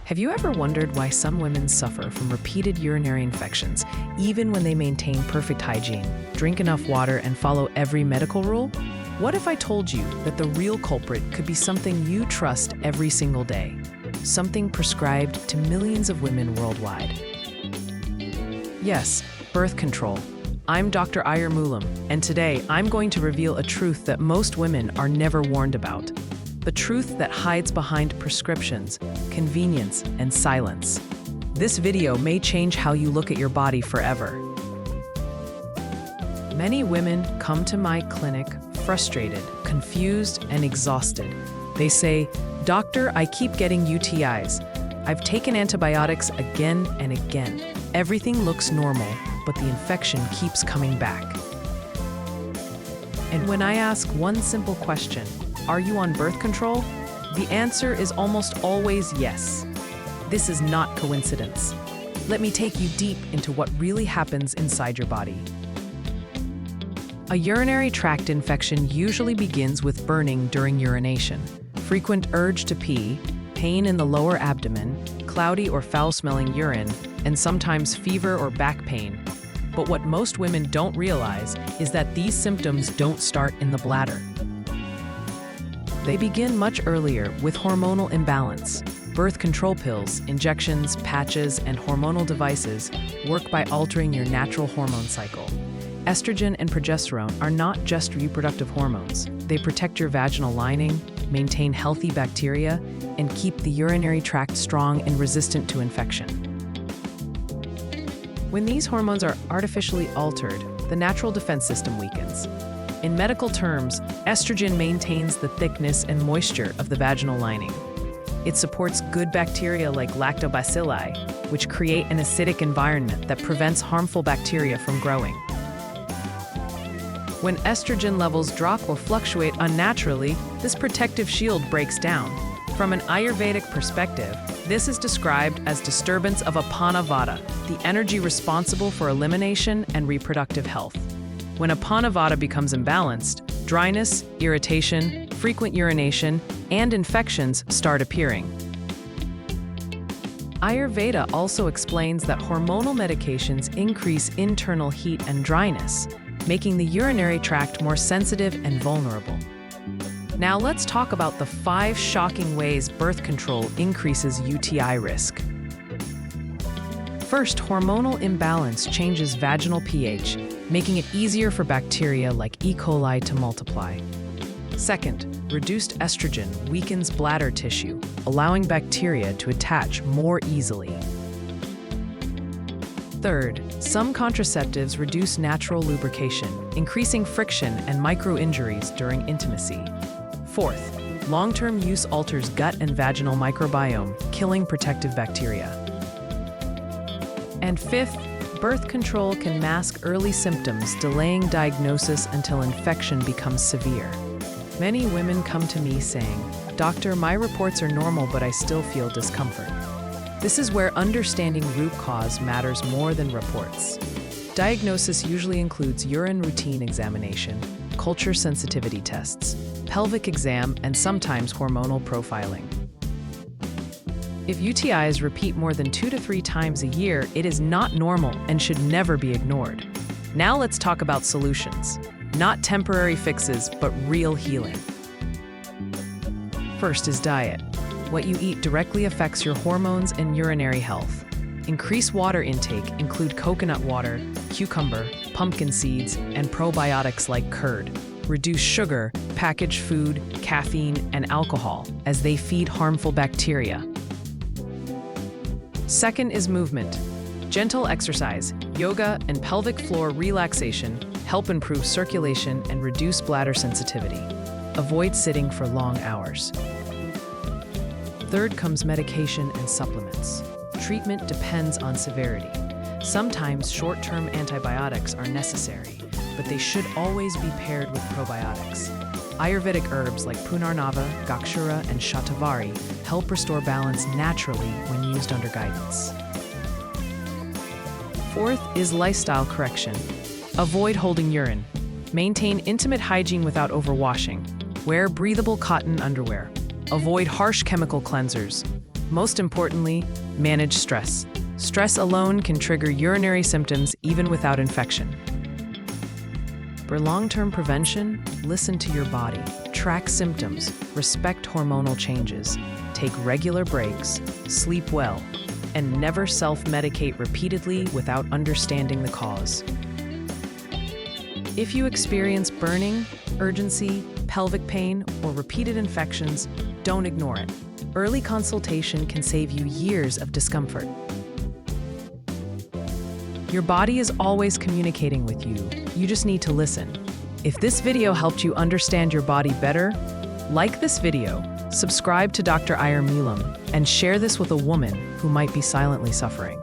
Have you ever wondered why some women suffer from repeated urinary infections, even when they maintain perfect hygiene, drink enough water, and follow every medical rule? What if I told you that the real culprit could be something you trust every single day? Something prescribed to millions of women worldwide. Yes, birth control. I'm Dr. Ayurmoolam, and today I'm going to reveal a truth that most women are never warned about. The truth that hides behind prescriptions, convenience, and silence. This video may change how you look at your body forever. Many women come to my clinic frustrated, confused, and exhausted. They say, "Doctor, I keep getting UTIs. I've taken antibiotics again and again. Everything looks normal, but the infection keeps coming back." And when I ask one simple question, "Are you on birth control?" the answer is almost always yes. This is not coincidence. Let me take you deep into what really happens inside your body. A urinary tract infection usually begins with burning during urination, frequent urge to pee, pain in the lower abdomen, cloudy or foul-smelling urine, and sometimes fever or back pain. But what most women don't realize is that these symptoms don't start in the bladder. They begin much earlier with hormonal imbalance. Birth control pills, injections, patches, and hormonal devices work by altering your natural hormone cycle. Estrogen and progesterone are not just reproductive hormones. They protect your vaginal lining, maintain healthy bacteria, and keep the urinary tract strong and resistant to infection. When these hormones are artificially altered, the natural defense system weakens. In medical terms, estrogen maintains the thickness and moisture of the vaginal lining. It supports good bacteria like lactobacilli, which create an acidic environment that prevents harmful bacteria from growing. When estrogen levels drop or fluctuate unnaturally, this protective shield breaks down. From an Ayurvedic perspective, this is described as disturbance of Apana Vata, the energy responsible for elimination and reproductive health. When Apana Vata becomes imbalanced, dryness, irritation, frequent urination, and infections start appearing. Ayurveda also explains that hormonal medications increase internal heat and dryness, making the urinary tract more sensitive and vulnerable. Now let's talk about the 5 shocking ways birth control increases UTI risk. First, hormonal imbalance changes vaginal pH, making it easier for bacteria like E. coli to multiply. Second, reduced estrogen weakens bladder tissue, allowing bacteria to attach more easily. Third, some contraceptives reduce natural lubrication, increasing friction and micro-injuries during intimacy. Fourth, long-term use alters gut and vaginal microbiome, killing protective bacteria. And fifth, birth control can mask early symptoms, delaying diagnosis until infection becomes severe. Many women come to me saying, "Doctor, my reports are normal, but I still feel discomfort." This is where understanding root cause matters more than reports. Diagnosis usually includes urine routine examination, culture sensitivity tests, pelvic exam, and sometimes hormonal profiling. If UTIs repeat more than 2 to 3 times a year, it is not normal and should never be ignored. Now let's talk about solutions. Not temporary fixes, but real healing. First is diet. What you eat directly affects your hormones and urinary health. Increase water intake, include coconut water, cucumber, pumpkin seeds, and probiotics like curd. Reduce sugar, packaged food, caffeine, and alcohol, as they feed harmful bacteria. Second is movement. Gentle exercise, yoga, and pelvic floor relaxation help improve circulation and reduce bladder sensitivity. Avoid sitting for long hours. Third comes medication and supplements. Treatment depends on severity. Sometimes short-term antibiotics are necessary, but they should always be paired with probiotics. Ayurvedic herbs like Punarnava, Gakshura, and Shatavari help restore balance naturally when used under guidance. Fourth is lifestyle correction. Avoid holding urine. Maintain intimate hygiene without overwashing. Wear breathable cotton underwear. Avoid harsh chemical cleansers. Most importantly, manage stress. Stress alone can trigger urinary symptoms even without infection. For long-term prevention, listen to your body. Track symptoms, respect hormonal changes, take regular breaks, sleep well, and never self-medicate repeatedly without understanding the cause. If you experience burning, urgency, pelvic pain, or repeated infections, don't ignore it. Early consultation can save you years of discomfort. Your body is always communicating with you. You just need to listen. If this video helped you understand your body better, like this video, subscribe to Dr. Ayurmoolam, and share this with a woman who might be silently suffering.